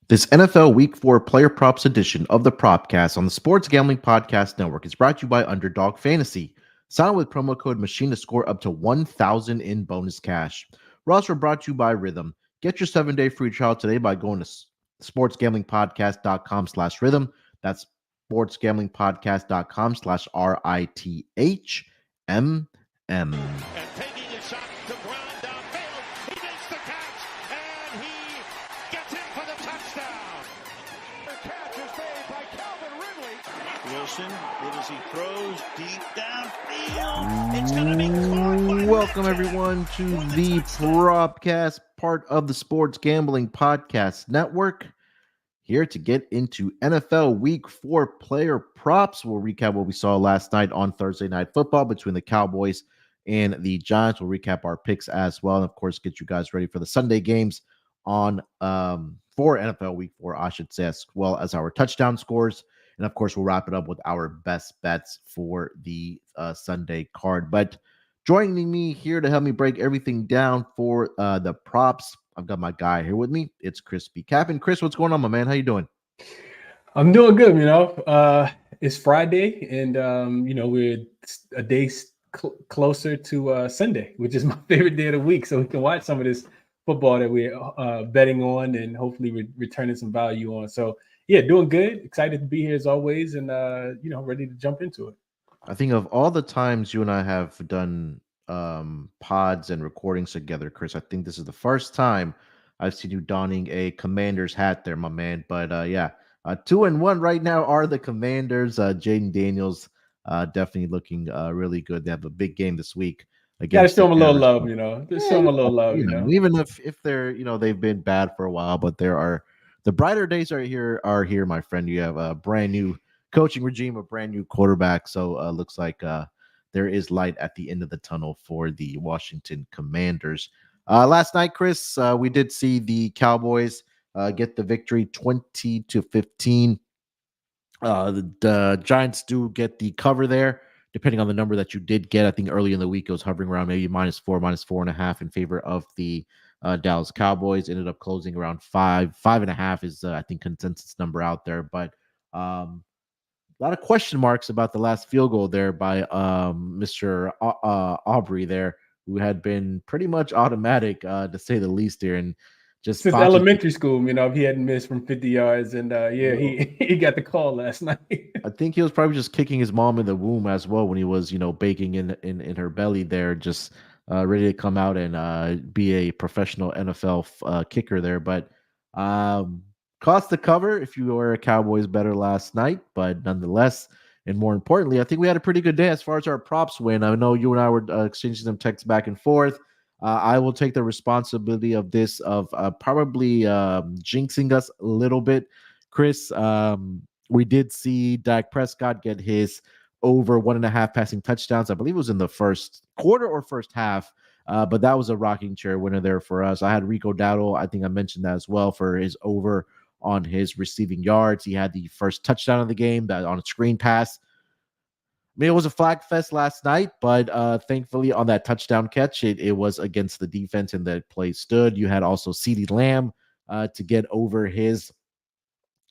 This NFL Week 4 Player Props edition of the Propcast on the Sports Gambling Podcast Network is brought to you by Underdog Fantasy. Sign up with promo code MACHINE to score up to $1,000 in bonus cash. We're also brought to you by Rhythm. Get your 7-day free trial today by going to sportsgamblingpodcast.com/rhythm. That's sportsgamblingpodcast.com/RITHMM. And taking a shot to ground downfield. He makes the catch, and he gets in for the touchdown. The catch is made by Calvin Ridley. Wilson, good as he throws deep downfield. It's going to be caught by Welcome, everyone, to the Propcast, part of the Sports Gambling Podcast Network. Here to get into NFL Week 4 player props. We'll recap what we saw last night on Thursday Night Football between the Cowboys and the Giants. We'll recap our picks as well, and of course, get you guys ready for the Sunday games on for NFL Week 4, I should say, as well as our touchdown scores. And of course, we'll wrap it up with our best bets for the Sunday card. But joining me here to help me break everything down for the props, I've got my guy here with me. It's ChrisBeCappinn. Chris, what's going on, my man? How you doing? I'm doing good, It's Friday, and, we're a day closer to Sunday, which is my favorite day of the week. So we can watch some of this football that we're betting on and hopefully returning some value on. So, yeah, doing good. Excited to be here as always and, ready to jump into it. I think of all the times you and I have done pods and recordings together, Chris, I think this is the first time I've seen you donning a Commanders hat there, my man. But 2-1 right now are the Commanders. Jaden Daniels definitely looking really good. They have a big game this week. Gotta show them a little love, Just show them a little love, Even if they're they've been bad for a while, but there are the brighter days are here, my friend. You have a brand new coaching regime, a brand new quarterback. So looks like there is light at the end of the tunnel for the Washington Commanders. Last night, Chris, we did see the Cowboys get the victory 20-15. The Giants do get the cover there, depending on the number that you did get. I think early in the week it was hovering around maybe -4, -4.5 in favor of the Dallas Cowboys. Ended up closing around 5.5 is I think consensus number out there. But a lot of question marks about the last field goal there by Mr. Aubrey there, who had been pretty much automatic to say the least here. And just since elementary school, if he hadn't missed from 50 yards. And he got the call last night. I think he was probably just kicking his mom in the womb as well when he was, baking in her belly there, just ready to come out and be a professional NFL kicker there. But cost the cover if you were a Cowboys better last night, but nonetheless, and more importantly, I think we had a pretty good day as far as our props win. I know you and I were exchanging some texts back and forth. I will take the responsibility of this, of probably jinxing us a little bit. Chris, we did see Dak Prescott get his over 1.5 passing touchdowns. I believe it was in the first quarter or first half. But that was a rocking chair winner there for us. I had Rico Dowdle. I think I mentioned that as well for his over on his receiving yards. He had the first touchdown of the game that on a screen pass. I mean, it was a flag fest last night, but thankfully on that touchdown catch, it was against the defense and the play stood. You had also CeeDee Lamb to get over his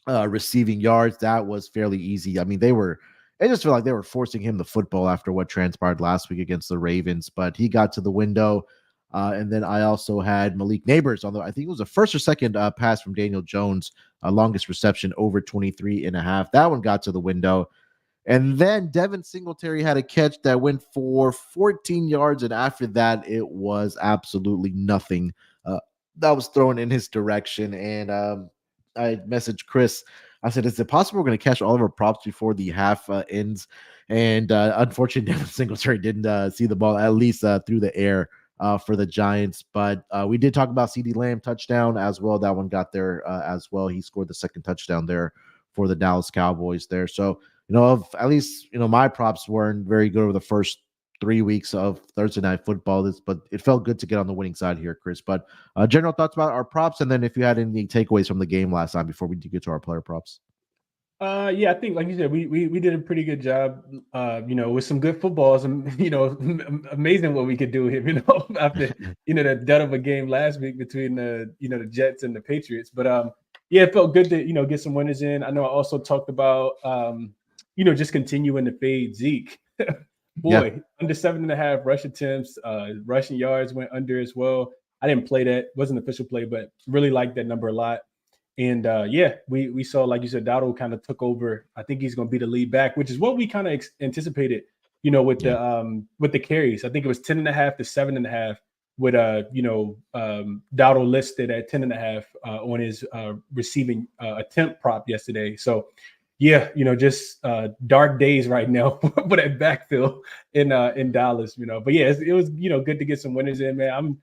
receiving yards. That was fairly easy. I mean, it just felt like they were forcing him the football after what transpired last week against the Ravens, but he got to the window. And then I also had Malik Neighbors, although I think it was the first or second pass from Daniel Jones, longest reception over 23.5. That one got to the window. And then Devin Singletary had a catch that went for 14 yards. And after that, it was absolutely nothing that was thrown in his direction. And I messaged Chris. I said, is it possible we're going to catch all of our props before the half ends? And unfortunately, Devin Singletary didn't see the ball, at least through the air for the Giants. But we did talk about CeeDee Lamb touchdown as well. That one got there as well. He scored the second touchdown there for the Dallas Cowboys there. So, at least, my props weren't very good over the first 3 weeks of Thursday Night Football. But it felt good to get on the winning side here, Chris. But general thoughts about our props, and then if you had any takeaways from the game last night before we get to our player props. I think, like you said, we did a pretty good job, with some good footballs, and amazing what we could do here, after the dead of a game last week between the Jets and the Patriots. But Yeah, it felt good to, get some winners in. I know I also talked about, just continuing to fade Zeke. Yeah. Boy, under 7.5 rush attempts, rushing yards went under as well. I didn't play that, wasn't an official play, but really liked that number a lot. And we saw, like you said, Dowdle kind of took over. I think he's going to be the lead back, which is what we kind of anticipated, with the carries. I think it was 10.5 to 7.5 with Dowdle listed at 10.5 on his receiving attempt prop yesterday. So yeah, just dark days right now for that backfield in Dallas, But yeah, it was good to get some winners in, man. I'm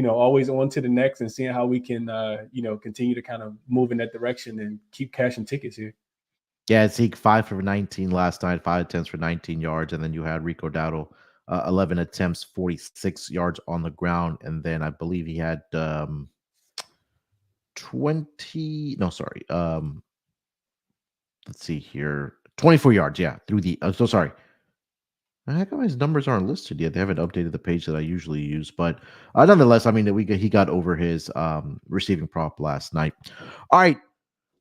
always on to the next and seeing how we can continue to kind of move in that direction and keep cashing tickets here. Yeah, Zeke 5 for 19 last night, 5 attempts for 19 yards, and then you had Rico Dowdle, 11 attempts, 46 yards on the ground, and then I believe he had 20. No, sorry. Let's see here, 24 yards. Yeah, through the. So sorry. How come his numbers aren't listed yet? They haven't updated the page that I usually use, but nonetheless, I mean, he got over his receiving prop last night. All right.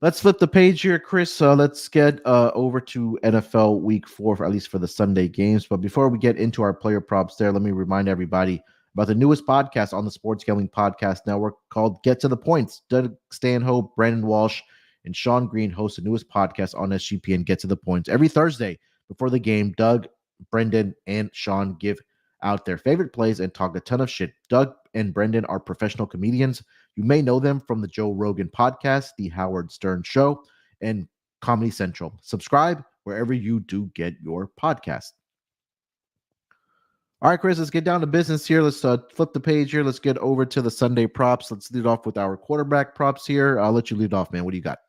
Let's flip the page here, Chris. Let's get over to NFL Week 4, at least for the Sunday games. But before we get into our player props there, let me remind everybody about the newest podcast on the Sports Gambling Podcast Network called Get to the Points. Doug Stanhope, Brandon Walsh, and Sean Green host the newest podcast on SGPN, Get to the Points. Every Thursday before the game, Doug, Brendan, and Sean give out their favorite plays and talk a ton of shit. Doug and Brendan are professional comedians. You may know them from the Joe Rogan podcast, the Howard Stern Show, and Comedy Central. Subscribe wherever you do get your podcast. All right, Chris, let's get down to business here. Let's flip the page here. Let's get over to the Sunday props. Let's lead off with our quarterback props here. I'll let you lead off, man. What do you got?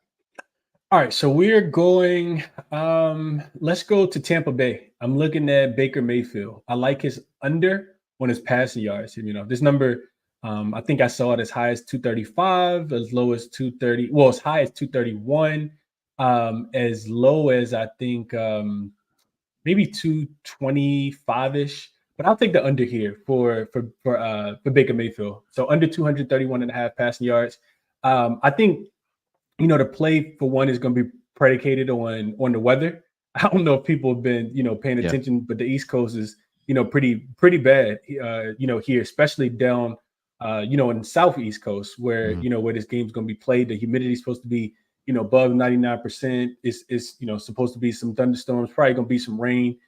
All right, so we're going, let's go to Tampa Bay. I'm looking at Baker Mayfield. I like his under on his passing yards. This number, I think I saw it as high as 235, as low as 230. Well, as high as 231, as low as I think maybe 225-ish. But I'll take the under here for Baker Mayfield. So under 231.5 passing yards. I think the play for one is going to be predicated on the weather. I don't know if people have been, paying attention, but the East Coast is, pretty bad, here, especially down, in the Southeast Coast where, where this game's going to be played. The humidity is supposed to be, above 99%. It's supposed to be some thunderstorms, probably going to be some rain,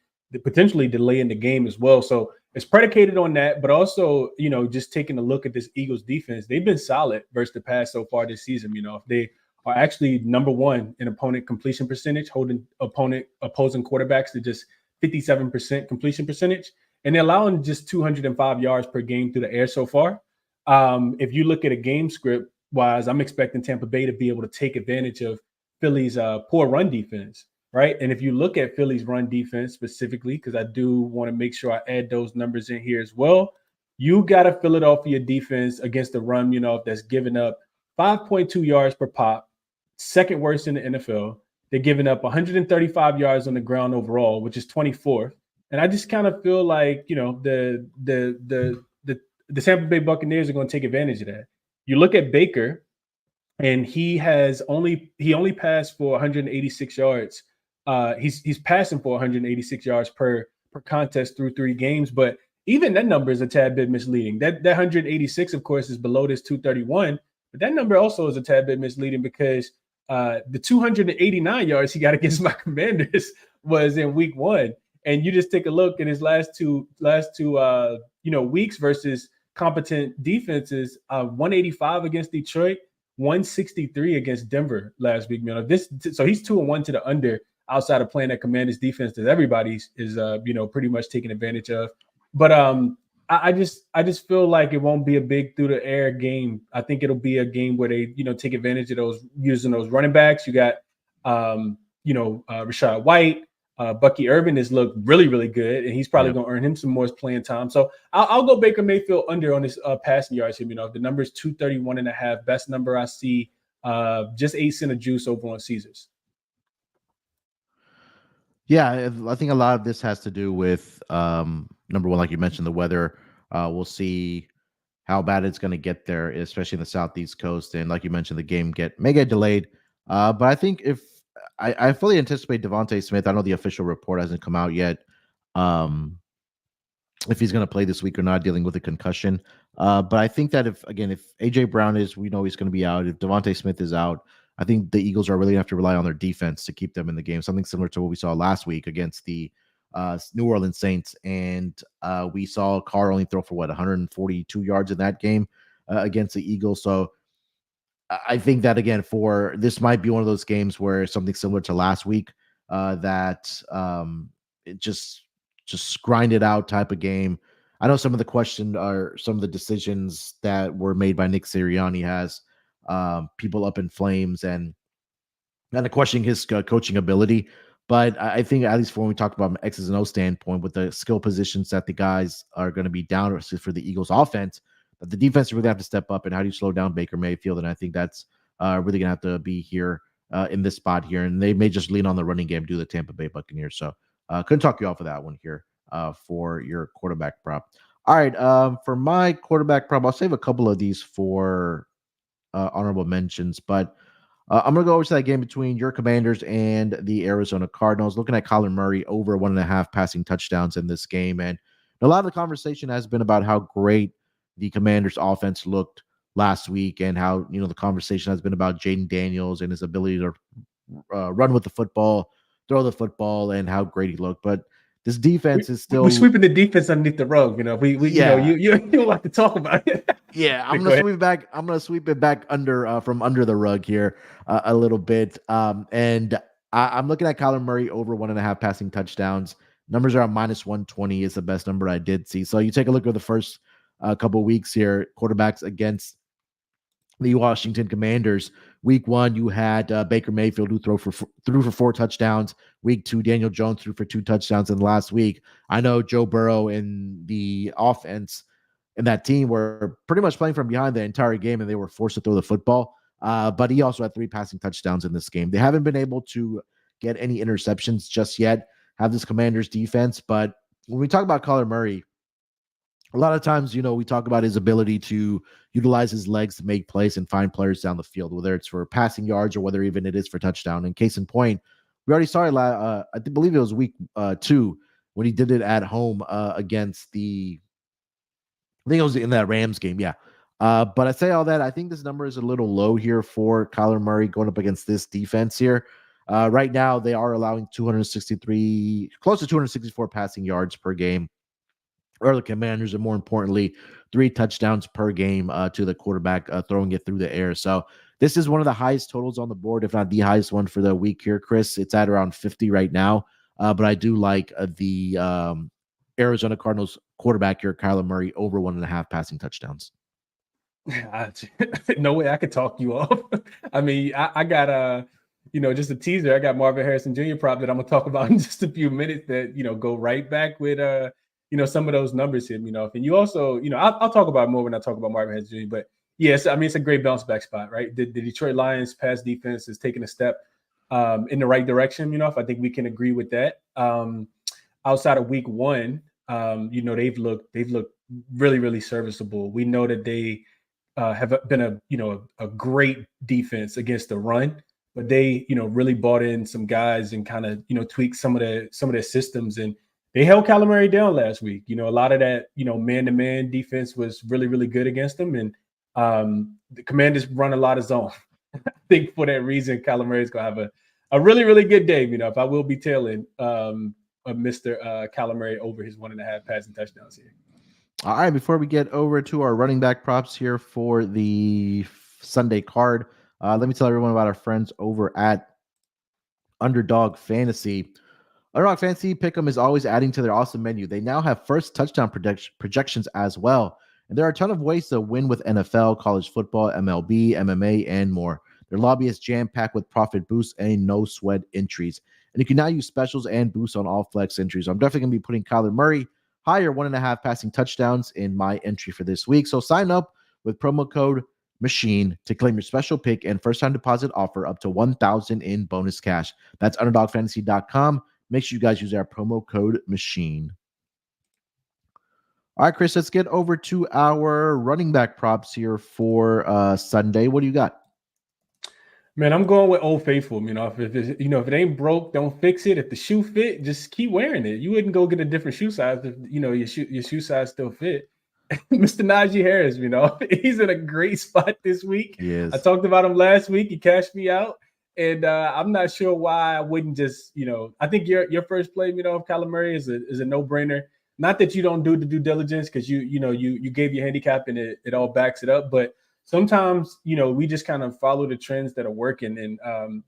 potentially delaying the game as well. So it's predicated on that, but also, just taking a look at this Eagles defense, they've been solid versus the pass so far this season. If they are actually number one in opponent completion percentage, holding opposing quarterbacks to just 57% completion percentage, and they're allowing just 205 yards per game through the air so far. If you look at a game script wise, I'm expecting Tampa Bay to be able to take advantage of Philly's poor run defense, right? And if you look at Philly's run defense specifically, because I do want to make sure I add those numbers in here as well, you got a Philadelphia defense against the run, that's giving up 5.2 yards per pop, second worst in the NFL. They're giving up 135 yards on the ground overall, which is 24th. And I just kind of feel like, the Tampa Bay Buccaneers are going to take advantage of that. You look at Baker, and he only passed for 186 yards. He's passing for 186 yards per contest through 3 games, but even that number is a tad bit misleading. That 186, of course, is below this 231, but that number also is a tad bit misleading because the 289 yards he got against my Commanders was in week 1. And you just take a look at his last two weeks versus competent defenses, 185 against Detroit, 163 against Denver last week. So he's 2-1 to the under outside of playing that Commanders defense that everybody's is pretty much taking advantage of. But I just feel like it won't be a big through the air game. I think it'll be a game where they take advantage of those, using those running backs. You got Rashad White. Bucky Irvin has looked really, really good, and he's probably going to earn him some more playing time. So I'll go Baker Mayfield under on this passing yards here. The number is 231.5, best number I see. Just 8 cents of juice over on Caesars. Yeah, I think a lot of this has to do with number one, like you mentioned, the weather. We'll see how bad it's going to get there, especially in the Southeast Coast. And like you mentioned, the game may get delayed. But I think if I fully anticipate Devontae Smith. I know the official report hasn't come out yet. If he's going to play this week or not, dealing with a concussion. But I think that if AJ Brown is, we know he's going to be out. If Devontae Smith is out, I think the Eagles are really going to have to rely on their defense to keep them in the game. Something similar to what we saw last week against the New Orleans Saints. And we saw Carr only throw for 142 yards in that game against the Eagles. So I think that again, for this might be one of those games where something similar to last week, that it just grind it out type of game. I know some of the questions are some of the decisions that were made by Nick Sirianni has people up in flames and kind of questioning his coaching ability. But I think at least when we talk about X's and O standpoint, with the skill positions that the guys are going to be down for the Eagles offense, that the defense really have to step up. And how do you slow down Baker Mayfield? And I think that's really going to have to be here in this spot here. And they may just lean on the running game due to the Tampa Bay Buccaneers. So couldn't talk you off of that one here for your quarterback prop. All right. For my quarterback prop, I'll save a couple of these for honorable mentions, but I'm going to go over to that game between your Commanders and the Arizona Cardinals. Looking at Kyler Murray over 1.5 passing touchdowns in this game. And a lot of the conversation has been about how great the Commanders offense looked last week and how, the conversation has been about Jaden Daniels and his ability to run with the football, throw the football, and how great he looked. But this defense is still... We're sweeping the defense underneath the rug. You don't like to talk about it. Yeah, I'm gonna sweep it back. I'm gonna sweep it back under from under the rug here a little bit. And I'm looking at Kyler Murray over 1.5 passing touchdowns. Numbers are at -120 is the best number I did see. So you take a look at the first couple of weeks here, quarterbacks against the Washington Commanders. Week 1, you had Baker Mayfield, who threw for 4 touchdowns. Week 2, Daniel Jones threw for 2 touchdowns. And last week, I know Joe Burrow and the offense and that team were pretty much playing from behind the entire game, and they were forced to throw the football. But he also had 3 passing touchdowns in this game. They haven't been able to get any interceptions just yet, have this Commanders defense. But when we talk about Kyler Murray, a lot of times, we talk about his ability to utilize his legs to make plays and find players down the field, whether it's for passing yards or whether even it is for touchdown. And case in point, we already saw it. I believe it was week 2 when he did it at home against the... I think it was in that Rams game. Yeah. But I say all that, I think this number is a little low here for Kyler Murray going up against this defense here. Right now, they are allowing close to 264 passing yards per game. Or the Commanders, and more importantly, 3 touchdowns per game to the quarterback throwing it through the air. So this is one of the highest totals on the board, if not the highest one for the week here, Chris. It's at around 50 right now. But I do like the Arizona Cardinals quarterback here, Kyler Murray, over 1.5 passing touchdowns. No way I could talk you off. I mean, I got just a teaser. I got Marvin Harrison Jr. prop that I'm gonna talk about in just a few minutes that go right back with some of those numbers hit me off. And you also, I'll talk about it more when I talk about Marvin Harrison Jr. But yes, I mean, it's a great bounce back spot, right? The Detroit Lions pass defense is taking a step in the right direction. I think we can agree with that. Outside of week 1, they've looked really, really serviceable. We know that they have been a great defense against the run, but they really bought in some guys and kind of tweaked some of their systems, and they held Kyler Murray down last week. A lot of that man-to-man defense was really, really good against them, and the Commanders run a lot of zone. I think for that reason, Kyler Murray is gonna have a really, really good day. If I will be tailing Mr. Kyler Murray over his 1.5 passing touchdowns here. All right, before we get over to our running back props here for the Sunday card, let me tell everyone about our friends over at Underdog Fantasy. Underdog Fantasy Pick'em is always adding to their awesome menu. They now have first touchdown projections as well. And there are a ton of ways to win with NFL, college football, MLB, MMA, and more. Their lobby is jam-packed with profit boosts and no-sweat entries. And you can now use specials and boosts on all flex entries. I'm definitely going to be putting Kyler Murray higher 1.5 passing touchdowns in my entry for this week. So sign up with promo code MACHINE to claim your special pick and first-time deposit offer up to $1,000 in bonus cash. That's underdogfantasy.com. Make sure you guys use our promo code MACHINE. All right, Chris, let's get over to our running back props here for Sunday. What do you got? Man, I'm going with Old Faithful. If it ain't broke, don't fix it. If the shoe fit, just keep wearing it. You wouldn't go get a different shoe size if your shoe size still fit. Mr. Najee Harris, he's in a great spot this week. Yes. I talked about him last week. He cashed me out, and I'm not sure why I wouldn't just, I think your first play, of Kyler Murray is a no brainer. Not that you don't do the due diligence because you gave your handicap and it all backs it up, but sometimes, we just kind of follow the trends that are working. And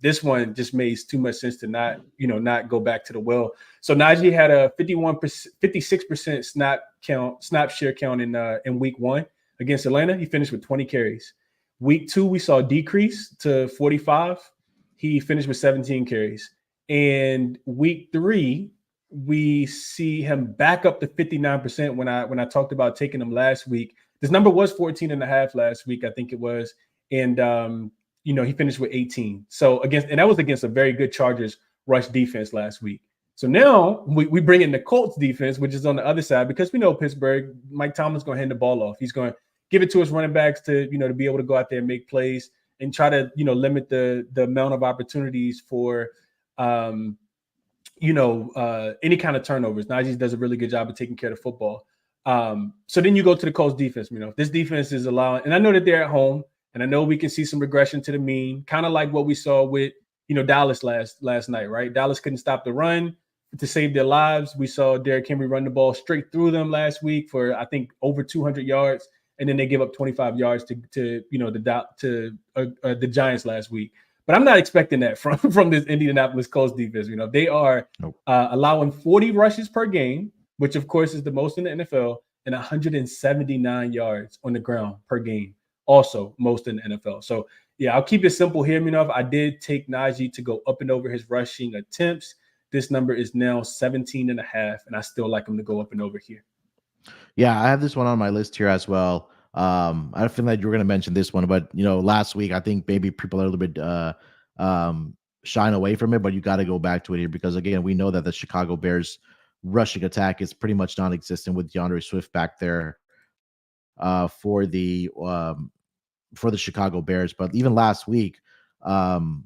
this one just makes too much sense to not go back to the well. So Najee had a 56% snap share count in week 1 against Atlanta. He finished with 20 carries. Week 2, we saw a decrease to 45. He finished with 17 carries. And week 3, we see him back up to 59% when I talked about taking him last week. This number was 14.5 last week, I think it was. And, he finished with 18. So that was against a very good Chargers rush defense last week. So now we bring in the Colts defense, which is on the other side, because we know Pittsburgh, Mike Tomlin's going to hand the ball off. He's going to give it to his running backs to be able to go out there and make plays and try to, limit the amount of opportunities for, any kind of turnovers. Najee does a really good job of taking care of the football. So then you go to the Colts defense. This defense is allowing, and I know that they're at home, and I know we can see some regression to the mean, kind of like what we saw with, Dallas last night, right? Dallas couldn't stop the run to save their lives. We saw Derrick Henry run the ball straight through them last week for, I think, over 200 yards, and then they give up 25 yards to the Giants last week. But I'm not expecting that from this Indianapolis Colts defense. They are allowing 40 rushes per game, which of course is the most in the NFL, and 179 yards on the ground per game, also most in the NFL. So yeah, I'll keep it simple here. I did take Najee to go up and over his rushing attempts. This number is now 17.5, and I still like him to go up and over here. Yeah, I have this one on my list here as well. I feel like you were going to mention this one, but last week I think maybe people are a little bit shying away from it, but you got to go back to it here because again, we know that the Chicago Bears rushing attack is pretty much non-existent with DeAndre Swift back there for the Chicago Bears. But even last week, hold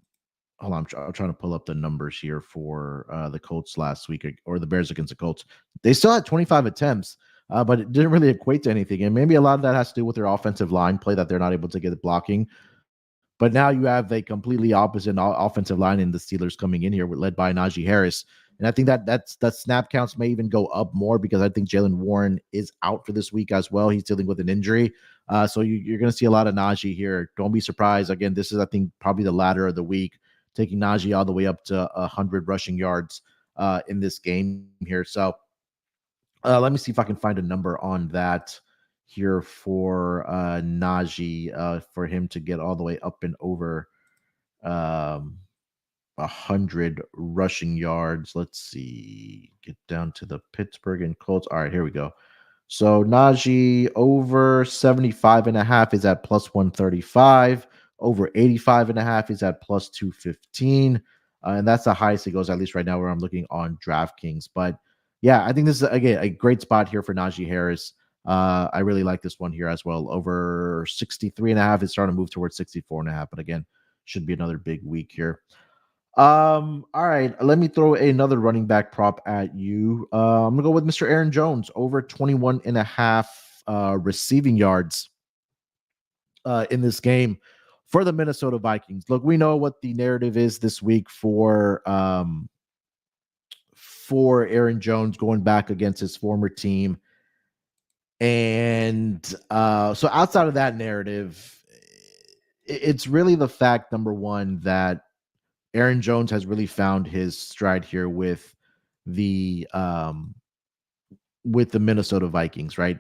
on, I'm trying to pull up the numbers here for the Colts last week or the Bears against the Colts. They still had 25 attempts, but it didn't really equate to anything. And maybe a lot of that has to do with their offensive line play that they're not able to get it blocking. But now you have a completely opposite offensive line in the Steelers coming in here, led by Najee Harris. And I think that snap counts may even go up more because I think Jaylen Warren is out for this week as well. He's dealing with an injury. So you're going to see a lot of Najee here. Don't be surprised. Again, this is, I think, probably the ladder of the week, taking Najee all the way up to 100 rushing yards in this game here. So let me see if I can find a number on that here for Najee for him to get all the way up and over 100 rushing yards. Let's see, get down to the Pittsburgh and Colts. All right, here we go. So Najee over 75.5 is at plus 135. Over 85.5 is at plus 215. And that's the highest it goes, at least right now, where I'm looking on DraftKings. But yeah, I think this is, again, a great spot here for Najee Harris. I really like this one here as well. Over 63.5 is starting to move towards 64.5. But again, should be another big week here. All right, let me throw another running back prop at you. I'm gonna go with Mr. Aaron Jones over 21.5 receiving yards in this game for the Minnesota Vikings. Look, we know what the narrative is this week for Aaron Jones going back against his former team. And so outside of that narrative, it's really the fact, number one, that Aaron Jones has really found his stride here with the Minnesota Vikings, right?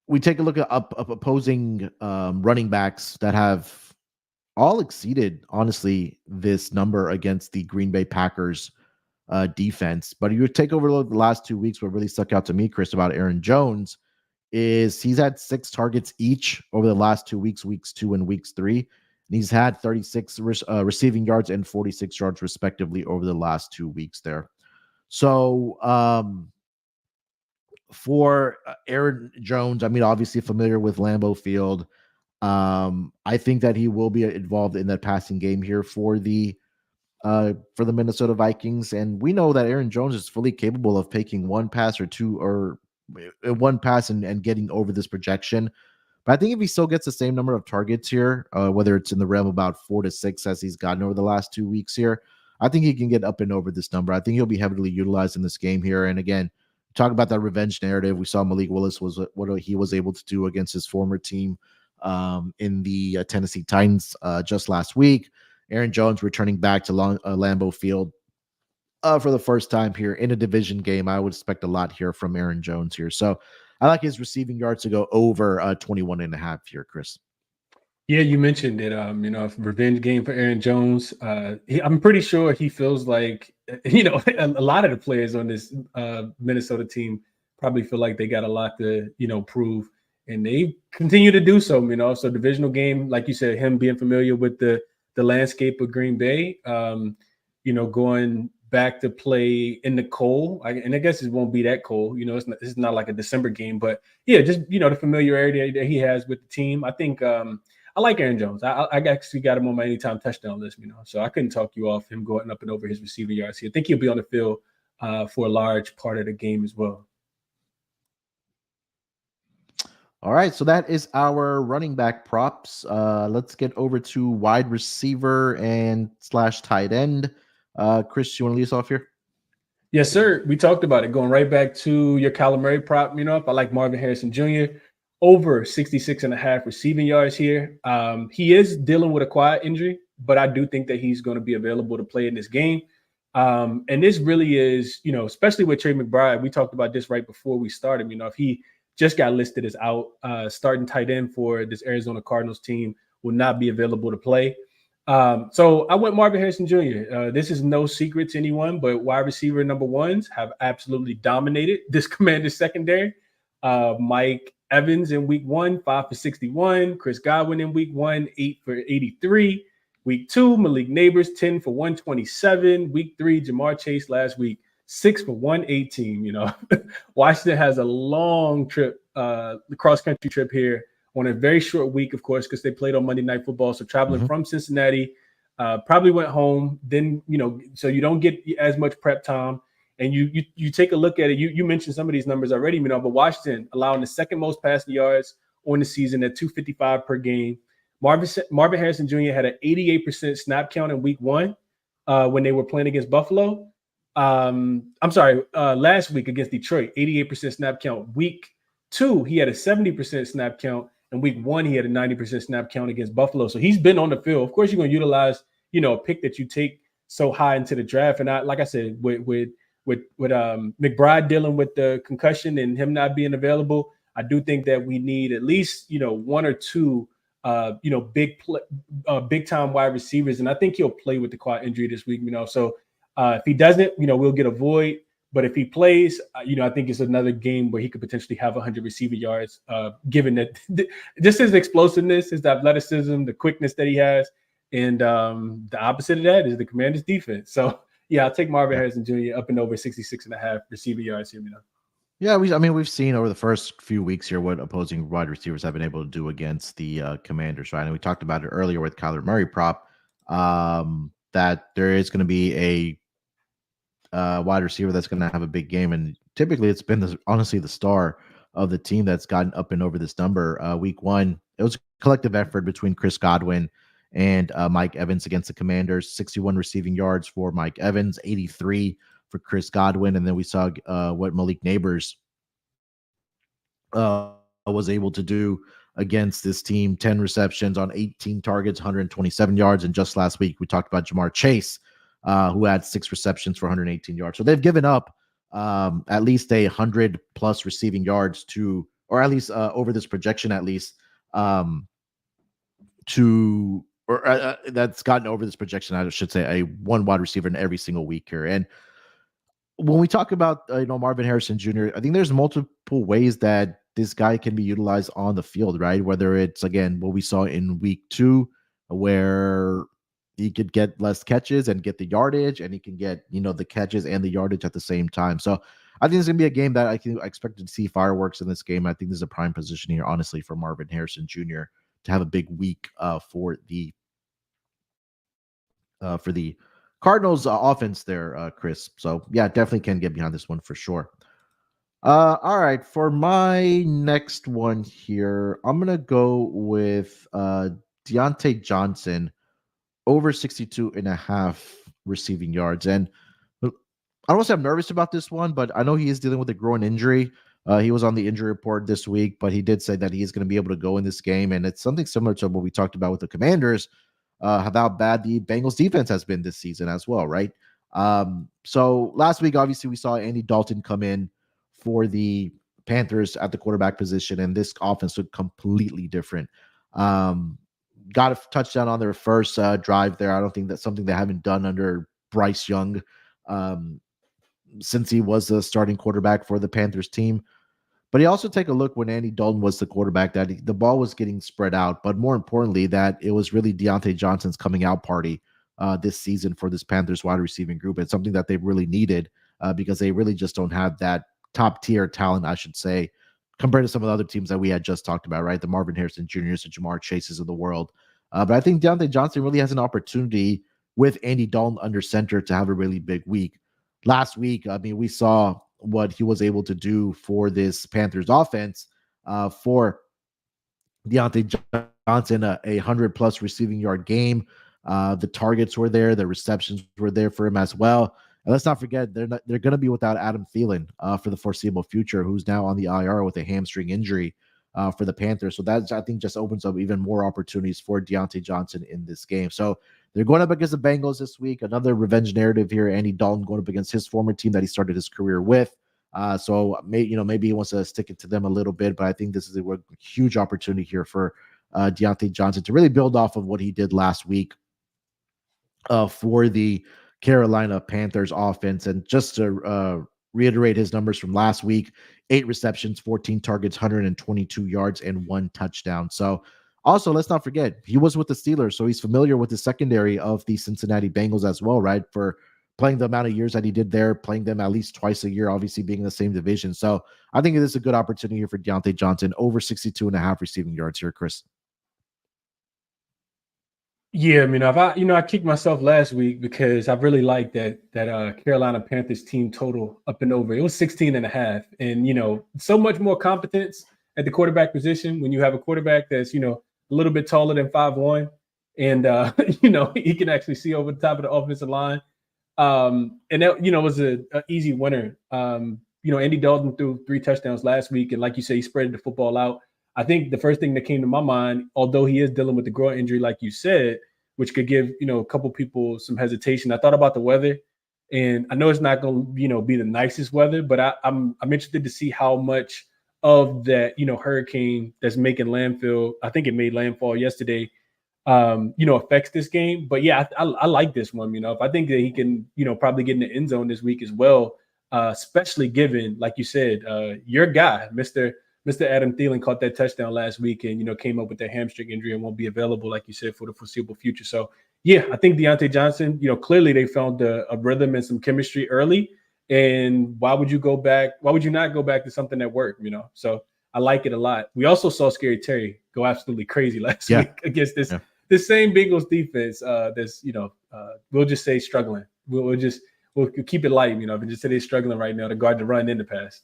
We take a look at opposing running backs that have all exceeded, honestly, this number against the Green Bay Packers defense. But if you take over the last 2 weeks, what really stuck out to me, Chris, about Aaron Jones is he's had 6 targets each over the last 2 weeks, weeks 2 and weeks 3. And he's had 36 receiving yards and 46 yards, respectively, over the last 2 weeks there. So For Aaron Jones, I mean, obviously familiar with Lambeau Field. I think that he will be involved in that passing game here for the Minnesota Vikings, and we know that Aaron Jones is fully capable of taking one pass or two, or one pass and getting over this projection. But I think if he still gets the same number of targets here, whether it's in the realm about 4 to 6 as he's gotten over the last 2 weeks here, I think he can get up and over this number. I think he'll be heavily utilized in this game here. And again, talk about that revenge narrative. We saw Malik Willis was what he was able to do against his former team in the Tennessee Titans just last week. Aaron Jones returning back to Lambeau Field for the first time here in a division game. I would expect a lot here from Aaron Jones here. So I like his receiving yards to go over 21.5 here, Chris. Yeah, you mentioned it. Revenge game for Aaron Jones. I'm pretty sure he feels like, a lot of the players on this Minnesota team probably feel like they got a lot to, prove, and they continue to do so. So divisional game, like you said, him being familiar with the landscape of Green Bay, going back to play in the cold. And I guess it won't be that cold. It's not like a December game, but yeah, just, the familiarity that he has with the team. I think I like Aaron Jones. I actually got him on my anytime touchdown list, so I couldn't talk you off him going up and over his receiving yards here. I think he'll be on the field for a large part of the game as well. All right, so that is our running back props. Let's get over to wide receiver and / tight end. Chris, you want to lead us off here? Yes, sir. We talked about it. Going right back to your Kyler Murray prop, I like Marvin Harrison Jr. over 66.5 receiving yards here. He is dealing with a quiet injury, but I do think that he's going to be available to play in this game. And this really is, especially with Trey McBride, we talked about this right before we started. If he just got listed as out, starting tight end for this Arizona Cardinals team will not be available to play. So I went Marvin Harrison Jr. This is no secret to anyone, but wide receiver number ones have absolutely dominated this Commanders secondary. Mike Evans in week 1, 5 for 61. Chris Godwin in week 1, 8 for 83. Week 2, Malik Neighbors, 10 for 127. Week 3, Jamar Chase last week, 6 for 118. Washington has a long trip, the cross-country trip here on a very short week, of course, because they played on Monday Night Football. So traveling from Cincinnati, probably went home. Then, so you don't get as much prep time. And you take a look at it. You mentioned some of these numbers already, but Washington allowing the second most passing yards on the season at 255 per game. Marvin Harrison Jr. had an 88% snap count in week 1 when they were playing against Buffalo. Last week against Detroit, 88% snap count. Week 2, he had a 70% snap count. And week 1, he had a 90% snap count against Buffalo. So he's been on the field. Of course, you're going to utilize, a pick that you take so high into the draft. And like I said, with McBride dealing with the concussion and him not being available, I do think that we need at least, 1 or 2, big time wide receivers. And I think he'll play with the quad injury this week, So if he doesn't, we'll get a void. But if he plays, I think it's another game where he could potentially have 100 receiving yards, given that just his explosiveness, his athleticism, the quickness that he has. And the opposite of that is the Commanders defense. So, yeah, I'll take Marvin Harrison Jr. up and over 66.5 receiving yards here, Yeah, we've seen over the first few weeks here what opposing wide receivers have been able to do against the Commanders, right? And we talked about it earlier with Kyler Murray prop, that there is going to be a wide receiver that's going to have a big game, and typically it's been honestly the star of the team that's gotten up and over this number. Week 1, it was a collective effort between Chris Godwin and Mike Evans against the Commanders. 61 receiving yards for Mike Evans, 83 for Chris Godwin, and then we saw what Malik Neighbors was able to do against this team. 10 receptions on 18 targets, 127 yards, and just last week we talked about Jamar Chase, who had 6 receptions for 118 yards. So they've given up at least 100 plus receiving yards to, or at least over this projection, at least that's gotten over this projection. I should say a one wide receiver in every single week here. And when we talk about Marvin Harrison Jr., I think there's multiple ways that this guy can be utilized on the field, right? Whether it's, again, what we saw in week 2, where he could get less catches and get the yardage, and he can get, the catches and the yardage at the same time. So I think it's going to be a game that I expect to see fireworks in this game. I think this is a prime position here, honestly, for Marvin Harrison Jr. to have a big week for the Cardinals offense there, Chris. So yeah, definitely can get behind this one for sure. All right, for my next one here, I'm gonna go with Deontay Johnson over 62.5 receiving yards. And I don't want to say I'm nervous about this one, but I know he is dealing with a groin injury. He was on the injury report this week, but he did say that he is going to be able to go in this game. And it's something similar to what we talked about with the Commanders, how bad the Bengals defense has been this season as well, right? So last week, obviously, we saw Andy Dalton come in for the Panthers at the quarterback position, and this offense looked completely different. Got a touchdown on their first drive there. I don't think that's something they haven't done under Bryce Young since he was the starting quarterback for the Panthers team. But you also take a look when Andy Dalton was the quarterback, that the ball was getting spread out, but more importantly, that it was really Deontay Johnson's coming out party this season for this Panthers wide receiving group. It's something that they really needed because they really just don't have that top tier talent, I should say, compared to some of the other teams that we had just talked about, right? The Marvin Harrison Jr.'s, the Jamar Chases of the world. But I think Deontay Johnson really has an opportunity with Andy Dalton under center to have a really big week. Last week, I mean, we saw what he was able to do for this Panthers offense for Deontay Johnson, a 100-plus receiving yard game. The targets were there. The receptions were there for him as well. And let's not forget, they're going to be without Adam Thielen for the foreseeable future, who's now on the IR with a hamstring injury for the Panthers. So that, I think, just opens up even more opportunities for Deontay Johnson in this game. So they're going up against the Bengals this week. Another revenge narrative here. Andy Dalton going up against his former team that he started his career with. So maybe he wants to stick it to them a little bit, but I think this is a huge opportunity here for Deontay Johnson to really build off of what he did last week for the Carolina Panthers offense. And just to reiterate his numbers from last week, 8 receptions, 14 targets, 122 yards, and 1 touchdown. So also, let's not forget, he was with the Steelers, so he's familiar with the secondary of the Cincinnati Bengals as well, right? For playing the amount of years that he did there, playing them at least twice a year, obviously being in the same division. So I think this is a good opportunity here for Deontay Johnson, over 62.5 receiving yards here, Chris. Yeah, I mean, I kicked myself last week because I really liked that Carolina Panthers team total up and over. It was 16.5. And, so much more competence at the quarterback position when you have a quarterback that's, a little bit taller than 5'1", and, he can actually see over the top of the offensive line. And that, was an easy winner. Andy Dalton threw 3 touchdowns last week. And like you say, he spread the football out. I think the first thing that came to my mind, although he is dealing with the groin injury, like you said, which could give, a couple people some hesitation. I thought about the weather, and I know it's not going to, be the nicest weather, but I'm interested to see how much of that, hurricane that's making landfall. I think it made landfall yesterday, affects this game. But yeah, I like this one. I think that he can, probably get in the end zone this week as well, especially given, like you said, your guy, Mr. Adam Thielen, caught that touchdown last week and, came up with that hamstring injury and won't be available, like you said, for the foreseeable future. So, yeah, I think Deontay Johnson, clearly they found a rhythm and some chemistry early. And why would you not go back to something that worked, So I like it a lot. We also saw Scary Terry go absolutely crazy last week against this same Bengals defense that's, we'll just say struggling. We'll keep it light, but just say they're struggling right now to guard the run in the pass.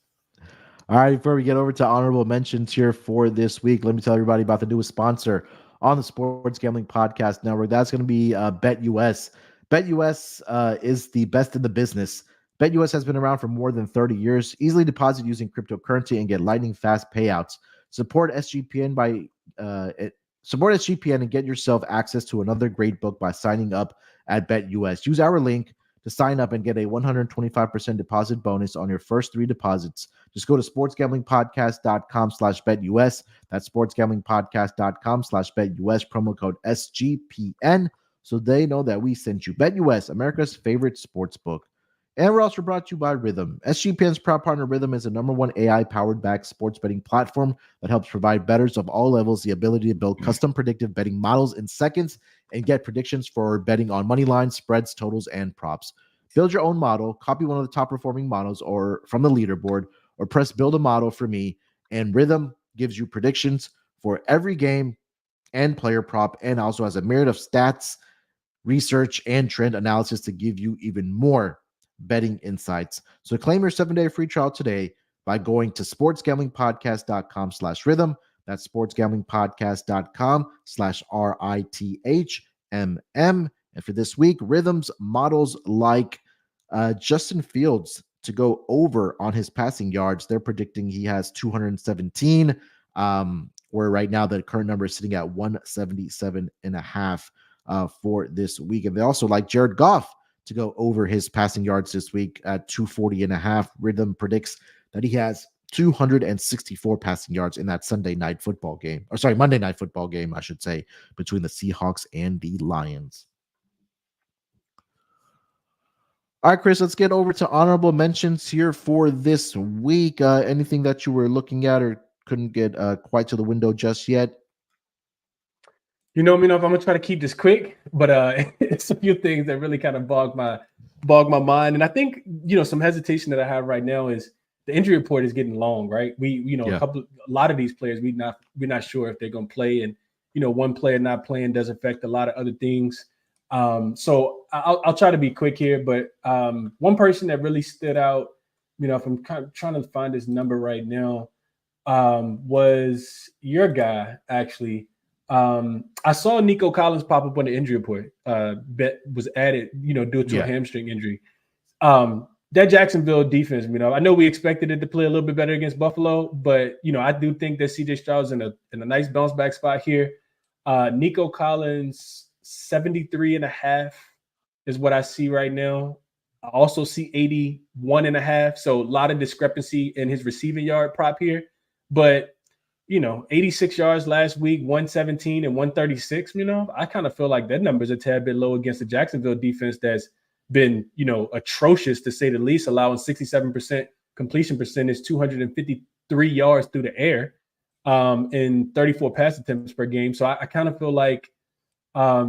All right, before we get over to honorable mentions here for this week, let me tell everybody about the newest sponsor on the Sports Gambling Podcast Network. That's going to be BetUS. BetUS is the best in the business. BetUS has been around for more than 30 years. Easily deposit using cryptocurrency and get lightning fast payouts. Support SGPN and get yourself access to another great book by signing up at BetUS. Use our link to sign up and get a 125% deposit bonus on your first 3 deposits. Just go to sportsgamblingpodcast.com/BetUS. That's sportsgamblingpodcast.com/BetUS, promo code SGPN, so they know that we sent you. BetUS, America's favorite sports book. And we're also brought to you by Rhythm. SGPN's proud partner Rhythm is the #1 AI-powered backed sports betting platform that helps provide bettors of all levels the ability to build custom predictive betting models in seconds and get predictions for betting on money lines, spreads, totals, and props. Build your own model, copy one of the top performing models or from the leaderboard, or press build a model for me. And Rhythm gives you predictions for every game and player prop, and also has a myriad of stats, research, and trend analysis to give you even more betting insights. So claim your 7-day free trial today by going to sportsgamblingpodcast.com/rhythm. That's sportsgamblingpodcast.com/RITHMM. And for this week, Rhythm's models like Justin Fields to go over on his passing yards. They're predicting he has 217, where right now the current number is sitting at 177.5 for this week. And they also like Jared Goff to go over his passing yards this week at 240.5. Rhythm predicts that he has 264 passing yards in that Monday night football game, I should say, between the Seahawks and the Lions. All right, Chris, let's get over to honorable mentions here for this week. Anything that you were looking at or couldn't get quite to the window just yet? I'm gonna try to keep this quick, but it's a few things that really kind of bog my mind. And I think, some hesitation that I have right now is the injury report is getting long, right? A lot of these players, we're not sure if they're gonna play, and one player not playing does affect a lot of other things. So I'll try to be quick here, but one person that really stood out, if I'm kind of trying to find his number right now, was your guy actually. I saw Nico Collins pop up on the injury report. Bet was added, due to a hamstring injury. That Jacksonville defense, I know we expected it to play a little bit better against Buffalo, but I do think that CJ Stroud's in a nice bounce back spot here. Nico Collins 73.5 is what I see right now. I also see 81.5, so a lot of discrepancy in his receiving yard prop here, but 86 yards last week, 117 and 136. I kind of feel like that number is a tad bit low against the Jacksonville defense that's been, atrocious to say the least, allowing 67% completion percentage, 253 yards through the air, and 34 pass attempts per game. So I kind of feel like, I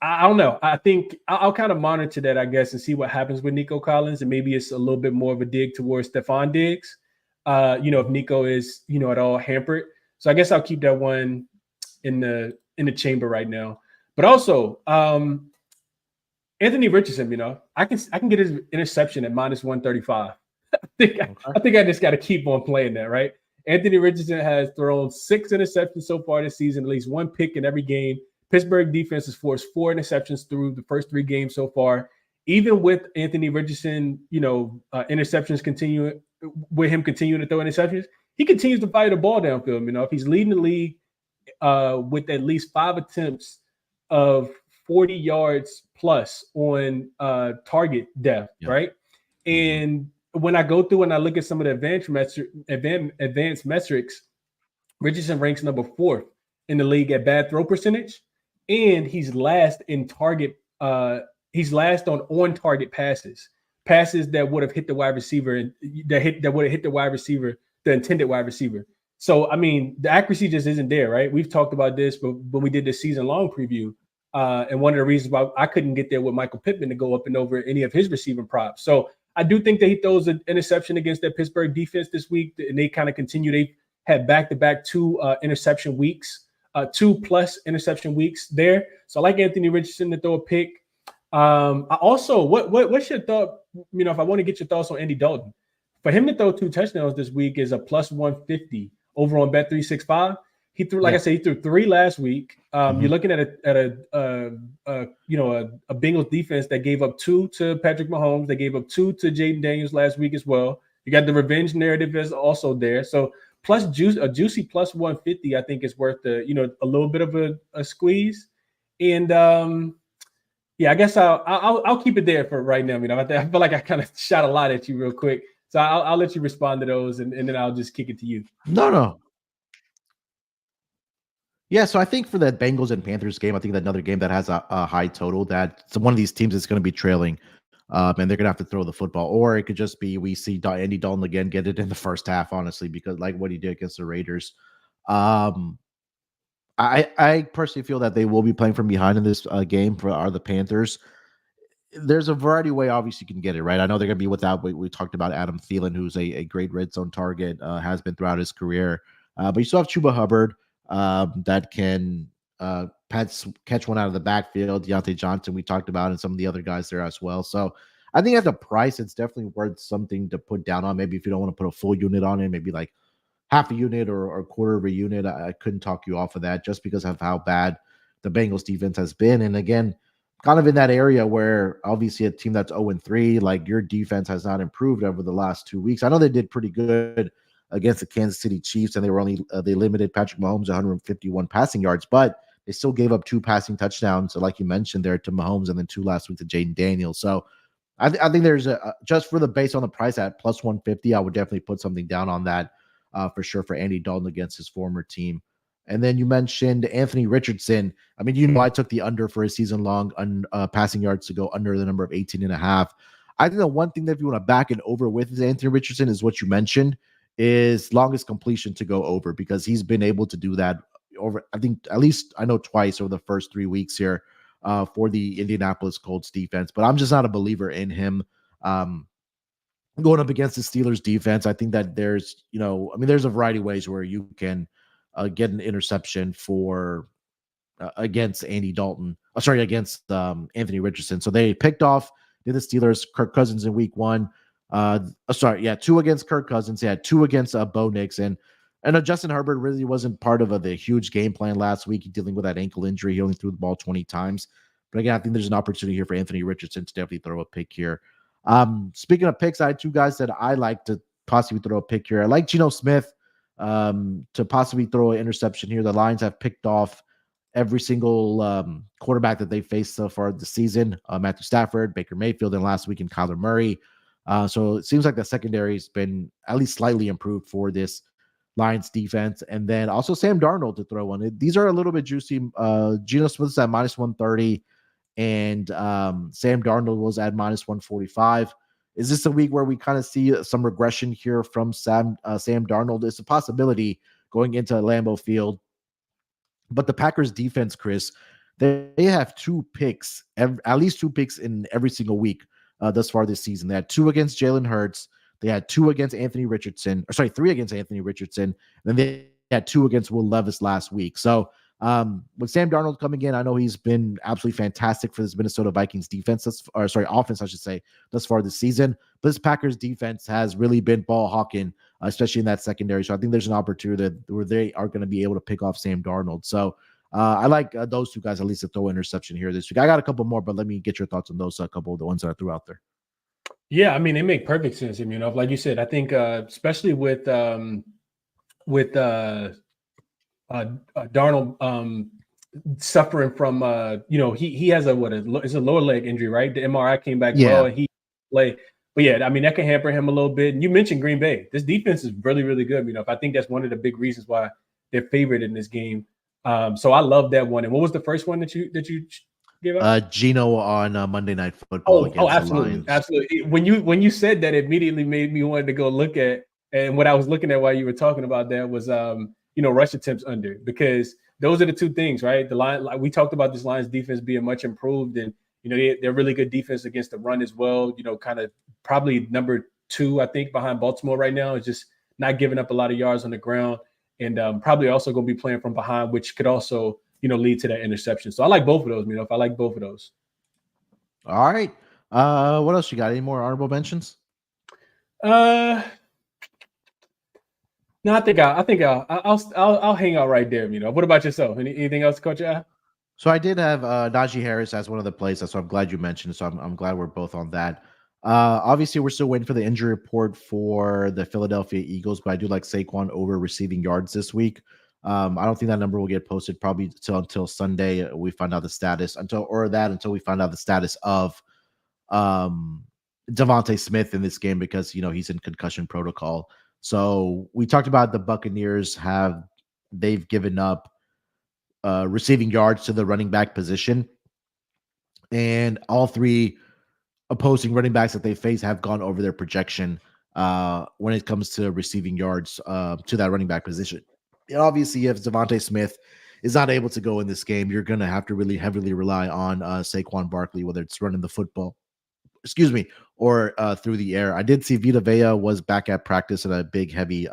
don't know. I think I'll kind of monitor that, I guess, and see what happens with Nico Collins, and maybe it's a little bit more of a dig towards Stephon Diggs. If Nico is, at all hampered. So I guess I'll keep that one in the chamber right now. But also, Anthony Richardson, I can get his interception at -135. I think I just got to keep on playing that, right? Anthony Richardson has thrown 6 interceptions so far this season, at least 1 pick in every game. Pittsburgh defense has forced 4 interceptions through the first 3 games so far. Even with Anthony Richardson, interceptions continuing, with him continuing to throw interceptions, he continues to fire the ball downfield. If he's leading the league with at least 5 attempts of 40 yards plus on target depth, right? And when I go through and I look at some of the advanced metrics, Richardson ranks number 4th in the league at bad throw percentage, and he's last in target. He's last on target passes that would have hit the wide receiver, and that would have hit the wide receiver, the intended wide receiver. So, the accuracy just isn't there, right? We've talked about this, but when we did the season-long preview, and one of the reasons why I couldn't get there with Michael Pittman to go up and over any of his receiving props. So I do think that he throws an interception against that Pittsburgh defense this week, and they kind of continue. They had back-to-back 2 interception weeks, 2+ interception weeks there. So I like Anthony Richardson to throw a pick. I also, what's your thought? If I want to get your thoughts on Andy Dalton, for him to throw 2 touchdowns this week is a +150 over on Bet365. He threw, like I said, he threw 3 last week. You're looking at a Bengals defense that gave up 2 to Patrick Mahomes. They gave up 2 to Jaden Daniels last week as well. You got the revenge narrative is also there. So a juicy +150, I think, is worth a little bit of a squeeze. And I guess I'll keep it there for right now. I feel like I kind of shot a lot at you real quick, so I'll let you respond to those, and then I'll just kick it to you. No. Yeah, so I think for that Bengals and Panthers game, I think that another game that has a high total, that one of these teams is going to be trailing, and they're going to have to throw the football. Or it could just be we see Andy Dalton again get it in the first half, honestly, because like what he did against the Raiders. I personally feel that they will be playing from behind in this game for the Panthers. there's a variety of way, obviously, you can get it, right? I know they're going to be without, we talked about Adam Thielen, who's a great red zone target, has been throughout his career. But you still have Chuba Hubbard that can catch one out of the backfield. Deontay Johnson, we talked about, and some of the other guys there as well. So I think at the price, it's definitely worth something to put down on. Maybe if you don't want to put a full unit on it, maybe like half a unit or a quarter of a unit. I couldn't talk you off of that just because of how bad the Bengals defense has been. And again, kind of in that area where obviously a team that's 0-3, like your defense has not improved over the last 2 weeks. I know they did pretty good against the Kansas City Chiefs, and they were only they limited Patrick Mahomes 151 passing yards, but they still gave up 2 passing touchdowns. So like you mentioned there to Mahomes, and then 2 last week to Jaden Daniels. So I think there's just for the base on the price at plus 150, I would definitely put something down on that for sure for Andy Dalton against his former team. And then you mentioned Anthony Richardson. I mean, I took the under for a season long passing yards to go under the number of 18.5. I think the one thing that if you want to back it over with is Anthony Richardson is what you mentioned is longest completion to go over, because he's been able to do that over, I think at least I know twice over the first 3 weeks here for the Indianapolis Colts defense. But I'm just not a believer in him. Going up against the Steelers defense, I think that there's, there's a variety of ways where you can get an interception for against Andy Dalton. Against Anthony Richardson. So they picked off the Steelers, Kirk Cousins in week 1. 2 against Kirk Cousins. They had 2 against Bo Nix. And Justin Herbert really wasn't part of the huge game plan last week. He's dealing with that ankle injury. He only threw the ball 20 times. But again, I think there's an opportunity here for Anthony Richardson to definitely throw a pick here. Speaking of picks, I had 2 guys that I like to possibly throw a pick here. I like Geno Smith to possibly throw an interception here. The Lions have picked off every single quarterback that they faced so far this season. Matthew Stafford, Baker Mayfield, and last week in Kyler Murray. So it seems like the secondary has been at least slightly improved for this Lions defense. And then also Sam Darnold to throw one. These are a little bit juicy. Geno Smith's at minus 130. And Sam Darnold was at minus 145. Is this a week where we kind of see some regression here from Sam Darnold? It's a possibility going into Lambeau Field. But the Packers defense, Chris, they have 2 picks, at least 2 picks in every single week thus far this season. They had 2 against Jalen Hurts. They had 2 against Anthony Richardson. 3 against Anthony Richardson. And then they had 2 against Will Levis last week. So with Sam Darnold coming in, I know he's been absolutely fantastic for this Minnesota Vikings defense, offense, I should say, thus far this season. But this Packers defense has really been ball hawking, especially in that secondary. So I think there's an opportunity where they are going to be able to pick off Sam Darnold. So I like those 2 guys at least to throw interception here this week. I got a couple more, but let me get your thoughts on those couple of the ones that I threw out there. Yeah, I mean, they make perfect sense. Like you said, I think especially with Darnold suffering from he has it's a lower leg injury, right? The MRI came back well, and he played. But yeah, I mean, that can hamper him a little bit. And you mentioned Green Bay. This defense is really, really good. I think that's one of the big reasons why they're favored in this game. So I love that one. And what was the first one that you gave up? Geno on Monday Night Football. Absolutely. When you said that, it immediately made me want to go look at. And what I was looking at while you were talking about that was rush attempts under, because those are the 2 things, right? The line, like we talked about, this Lions defense being much improved, and they're really good defense against the run as well. Kind of probably number 2, I think, behind Baltimore right now, is just not giving up a lot of yards on the ground, and probably also going to be playing from behind, which could also lead to that interception. So I like both of those. I like both of those. All right. What else you got? Any more honorable mentions? No, I think I'll hang out right there. What about yourself? Anything else, Coach? So I did have Najee Harris as one of the plays, so I'm glad you mentioned. So I'm glad we're both on that. Obviously, we're still waiting for the injury report for the Philadelphia Eagles, but I do like Saquon over receiving yards this week. I don't think that number will get posted probably until Sunday. We find out the status until we find out the status of Devontae Smith in this game, because he's in concussion protocol. So we talked about the Buccaneers they've given up receiving yards to the running back position, and all 3 opposing running backs that they face have gone over their projection when it comes to receiving yards to that running back position. And obviously, if Devontae Smith is not able to go in this game, you're going to have to really heavily rely on Saquon Barkley, whether it's running the football, or through the air. I did see Vita Vea was back at practice in a big, heavy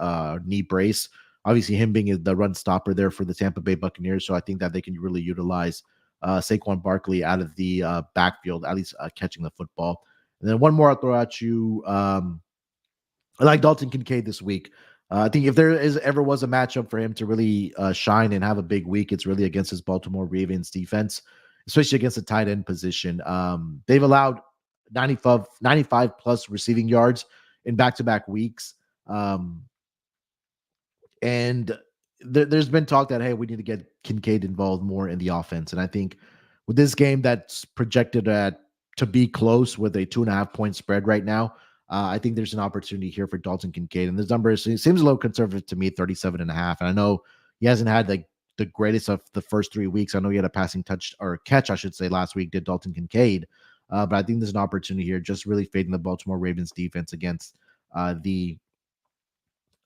knee brace. Obviously, him being the run stopper there for the Tampa Bay Buccaneers, so I think that they can really utilize Saquon Barkley out of the backfield, at least catching the football. And then one more I'll throw at you. I like Dalton Kincaid this week. I think if there ever was a matchup for him to really shine and have a big week, it's really against his Baltimore Ravens defense, especially against the tight end position. They've allowed 95 plus receiving yards in back-to-back weeks. And there's been talk that, hey, we need to get Kincaid involved more in the offense. And I think with this game that's projected to be close with a 2.5 point spread right now, I think there's an opportunity here for Dalton Kincaid. And this number seems a little conservative to me, 37.5. And I know he hasn't had the greatest of the first 3 weeks. I know he had a passing catch, I should say, last week, did Dalton Kincaid. But I think there's an opportunity here, just really fading the Baltimore Ravens defense against the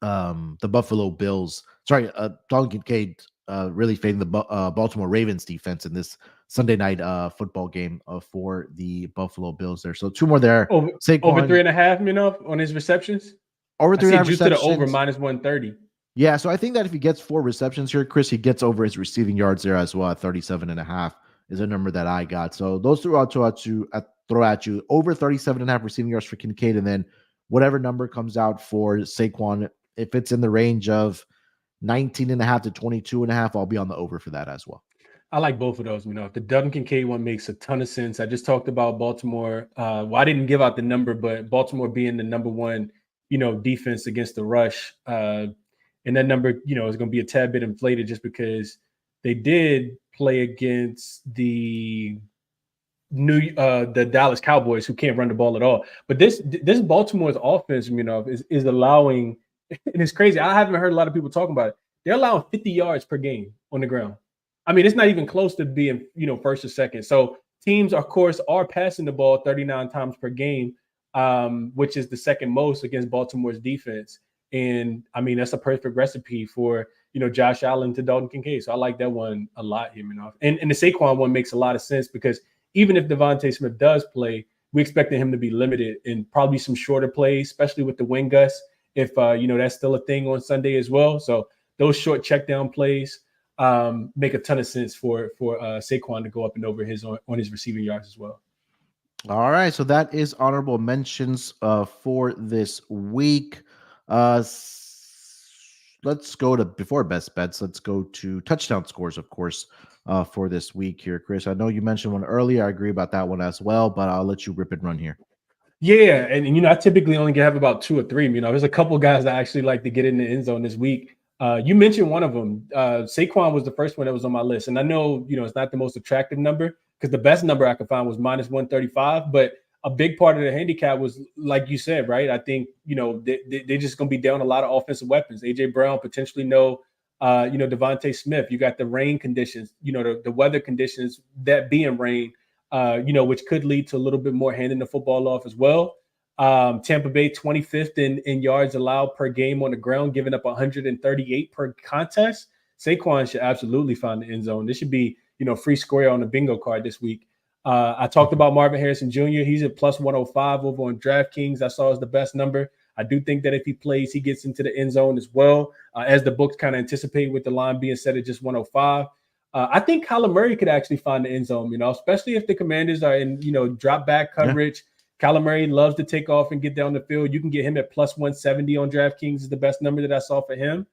Buffalo Bills. Sorry, Dalton Kincaid really fading the Baltimore Ravens defense in this Sunday night football game for the Buffalo Bills there. So 2 more there. Over 3.5, on his receptions. Over 3.5 receptions. To the over -130. Yeah, so I think that if he gets 4 receptions here, Chris, he gets over his receiving yards there as well at 37.5 is a number that I got. So those 2 I'll throw at you. Over 37.5 receiving yards for Kincaid, and then whatever number comes out for Saquon, if it's in the range of 19.5 to 22.5, I'll be on the over for that as well. I like both of those. The Dalton Kincaid one makes a ton of sense. I just talked about Baltimore. I didn't give out the number, but Baltimore being the number 1, defense against the rush. And that number, is going to be a tad bit inflated just because they did play against the Dallas Cowboys, who can't run the ball at all. But this Baltimore's offense, is allowing, and it's crazy. I haven't heard a lot of people talking about it. They're allowing 50 yards per game on the ground. I mean, it's not even close to being, first or second. So teams, of course, are passing the ball 39 times per game, which is the second most against Baltimore's defense. And I mean, that's a perfect recipe for, Josh Allen to Dalton Kincaid. So I like that one a lot here, And the Saquon one makes a lot of sense because even if Devontae Smith does play, we expected him to be limited in probably some shorter plays, especially with the wing Gus, if, that's still a thing on Sunday as well. So those short check down plays make a ton of sense for Saquon to go up and over on his receiving yards as well. All right, so that is honorable mentions for this week. Let's go to before best bets. Let's go to touchdown scores, of course, for this week here, Chris. I know you mentioned one earlier. I agree about that one as well, but I'll let you rip and run here. Yeah, and I typically only have about 2 or 3. There's a couple guys that I actually like to get in the end zone this week. You mentioned one of them. Saquon was the first one that was on my list. And I know, it's not the most attractive number because the best number I could find was -135. But a big part of the handicap was, like you said, right? I think, they're just going to be down a lot of offensive weapons. A.J. Brown, potentially Devontae Smith. You got the rain conditions, the weather conditions, that being rain, which could lead to a little bit more handing the football off as well. Tampa Bay 25th in yards allowed per game on the ground, giving up 138 per contest. Saquon should absolutely find the end zone. This should be, free square on the bingo card this week. I talked about Marvin Harrison Jr. He's at +105 over on DraftKings. I saw as the best number. I do think that if he plays, he gets into the end zone as well, as the books kind of anticipate with the line being set at just 105. I think Kyler Murray could actually find the end zone, especially if the Commanders are in, drop back coverage. Yeah. Kyler Murray loves to take off and get down the field. You can get him at +170 on DraftKings is the best number that I saw for him.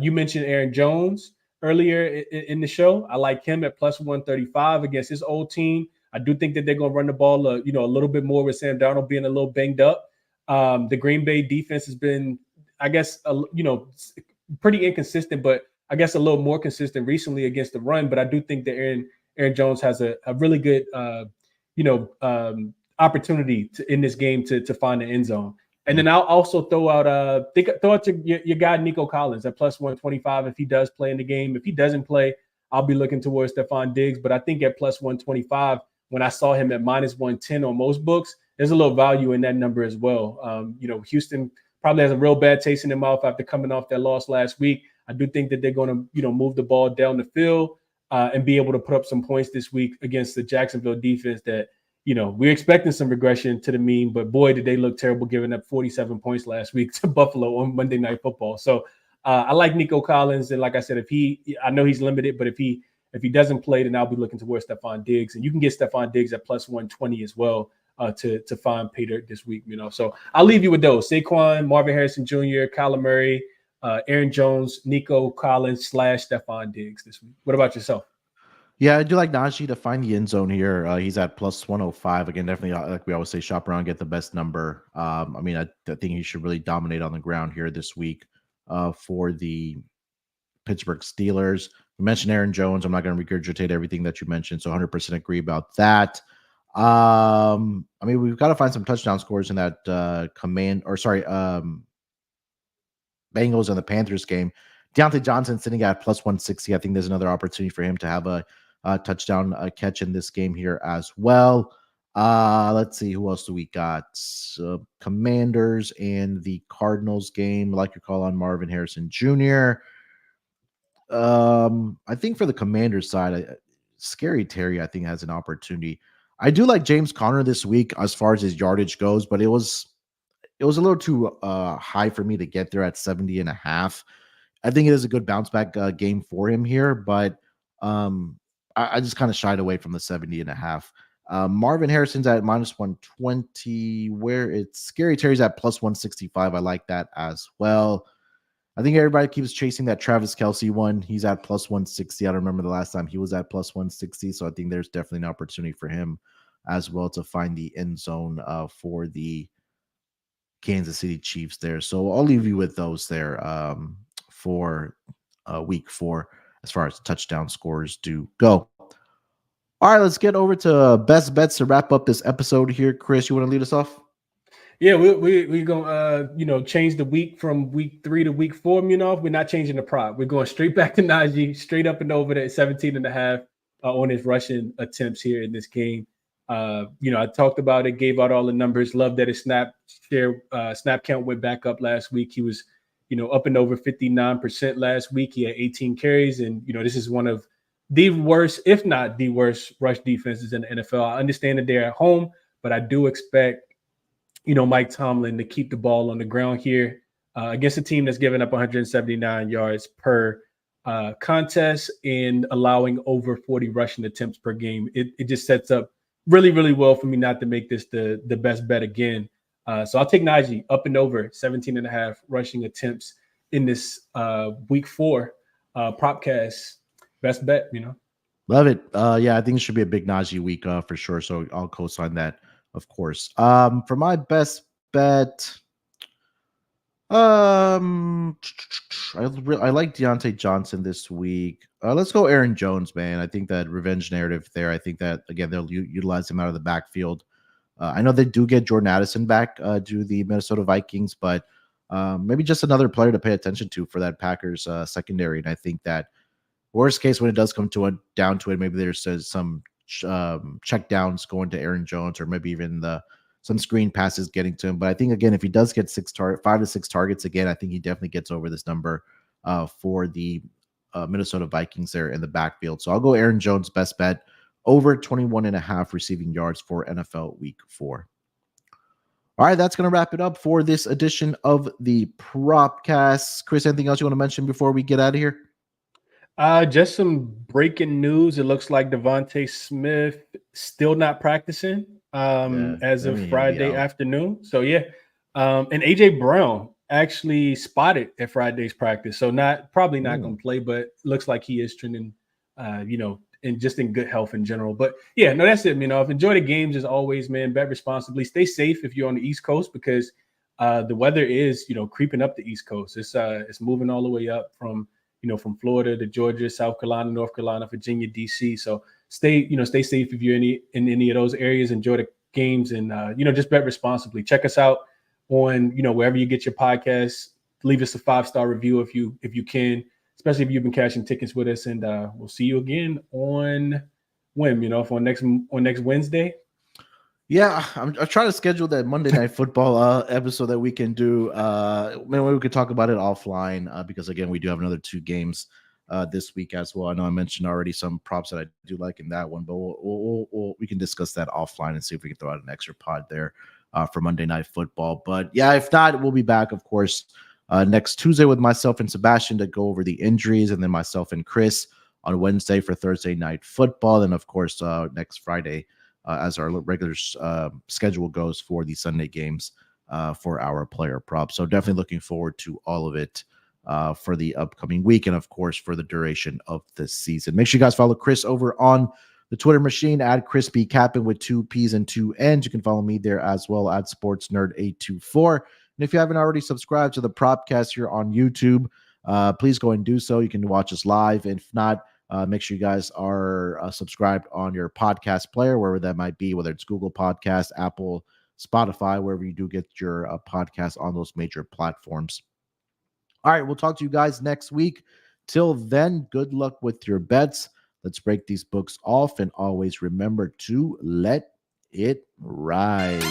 You mentioned Aaron Jones earlier in the show. I like him at +135 against his old team. I do think that they're going to run the ball, a little bit more with Sam Darnold being a little banged up. The Green Bay defense has been, I guess, pretty inconsistent, but I guess a little more consistent recently against the run. But I do think that Aaron Jones has a really good, opportunity in this game to find the end zone. And then I'll also throw out your guy Nico Collins at +125 if he does play in the game. If he doesn't play, I'll be looking towards Stephon Diggs. But I think at +125, when I saw him at -110 on most books, there's a little value in that number as well. Houston probably has a real bad taste in their mouth after coming off that loss last week. I do think that they're going to, move the ball down the field and be able to put up some points this week against the Jacksonville defense that, we're expecting some regression to the mean, but boy, did they look terrible giving up 47 points last week to Buffalo on Monday Night Football. So I like Nico Collins. And like I said, I know he's limited, but if he doesn't play, then I'll be looking towards Stephon Diggs. And you can get Stephon Diggs at plus 120 as well to find pay dirt this week, So I'll leave you with those. Saquon, Marvin Harrison Jr., Kyler Murray, Aaron Jones, Nico Collins / Stephon Diggs this week. What about yourself? Yeah, I do like Najee to find the end zone here. He's at plus 105. Again, definitely, like we always say, shop around, get the best number. I think he should really dominate on the ground here this week for the Pittsburgh Steelers. We mentioned Aaron Jones. I'm not going to regurgitate everything that you mentioned, so 100% agree about that. We've got to find some touchdown scores in that Bengals and the Panthers game. Deontay Johnson sitting at plus 160. I think there's another opportunity for him to have a touchdown catch in this game here as well. Let's see, who else do we got? Commanders and the Cardinals game. I like your call on Marvin Harrison Jr. I think for the Commanders side, Scary Terry, I think, has an opportunity. I do like James Conner this week as far as his yardage goes, but it was a little too high for me to get there at 70.5. I think it is a good bounce back game for him here, but I just kind of shied away from the 70.5. Marvin Harrison's at minus 120, where it's Scary Terry's at plus 165. I like that as well. I think everybody keeps chasing that Travis Kelce one. He's at plus 160. I don't remember the last time he was at plus 160, so I think there's definitely an opportunity for him as well to find the end zone for the Kansas City Chiefs there. So I'll leave you with those there for week 4 as far as touchdown scores do go. All right, let's get over to best bets to wrap up this episode here. Chris, you want to lead us off? Yeah, we're gonna change the week from week 3 to week 4. We're not changing the prop. We're going straight back to Najee, straight up and over at 17.5 on his rushing attempts here in this game. I talked about it, gave out all the numbers. Love that his snap count went back up last week. He was, up and over 59% last week. He had 18 carries, and this is one of the worst, if not the worst, rush defenses in the NFL. I understand that they're at home, but I do expect, Mike Tomlin to keep the ball on the ground here against a team that's giving up 179 yards per contest and allowing over 40 rushing attempts per game. It just sets up really, really well for me not to make this the best bet again. So I'll take Najee up and over 17.5 rushing attempts in this week 4 Propcast best bet, Love it. Yeah, I think it should be a big Najee week for sure. So I'll co-sign that, of course. For my best bet, I like Deontay Johnson this week. Let's go Aaron Jones, man. I think that revenge narrative there. I think that, again, they'll utilize him out of the backfield. I know they do get Jordan Addison back to the Minnesota Vikings, but maybe just another player to pay attention to for that Packers secondary. And I think that worst case, when it does come down to it, maybe there's some check downs going to Aaron Jones, or maybe even some screen passes getting to him. But I think, again, if he does get 5 to 6 targets again, I think he definitely gets over this number for the Minnesota Vikings there in the backfield. So I'll go Aaron Jones best bet over 21.5 receiving yards for NFL week 4. All right, that's going to wrap it up for this edition of the Propcast. Chris, anything else you want to mention before we get out of here? Just some breaking news. It looks like Devontae Smith still not practicing as of Friday afternoon. So, yeah. And A.J. Brown actually spotted at Friday's practice. So probably not going to play, but looks like he is trending, and just in good health in general. But, yeah, no, that's it. Enjoy the games as always, man. Bet responsibly. Stay safe if you're on the East Coast, because the weather is, creeping up the East Coast. It's moving all the way up from Florida to Georgia, South Carolina, North Carolina, Virginia, DC. So stay safe if you're in any of those areas. Enjoy the games and, just bet responsibly. Check us out on, wherever you get your podcasts. Leave us a 5-star review if you can, especially if you've been cashing tickets with us. And we'll see you again on next Wednesday. Yeah, I'm trying to schedule that Monday Night Football episode that we can do. Maybe we could talk about it offline because again, we do have another 2 games this week as well. I know I mentioned already some props that I do like in that one, but we can discuss that offline and see if we can throw out an extra pod there for Monday Night Football. But yeah, if not, we'll be back, of course, next Tuesday with myself and Sebastian to go over the injuries, and then myself and Chris on Wednesday for Thursday Night Football, and of course next Friday. As our regular schedule goes for the Sunday games for our player props. So definitely looking forward to all of it for the upcoming week and, of course, for the duration of the season. Make sure you guys follow Chris over on the Twitter machine at ChrisBeCappinn with 2 P's and 2 N's. You can follow me there as well at SportsNerd824. And if you haven't already subscribed to the Propcast here on YouTube, please go and do so. You can watch us live. If not, make sure you guys are subscribed on your podcast player, wherever that might be, whether it's Google Podcasts, Apple, Spotify, wherever you do get your podcast on those major platforms. All right, we'll talk to you guys next week. Till then, good luck with your bets. Let's break these books off and always remember to let it ride.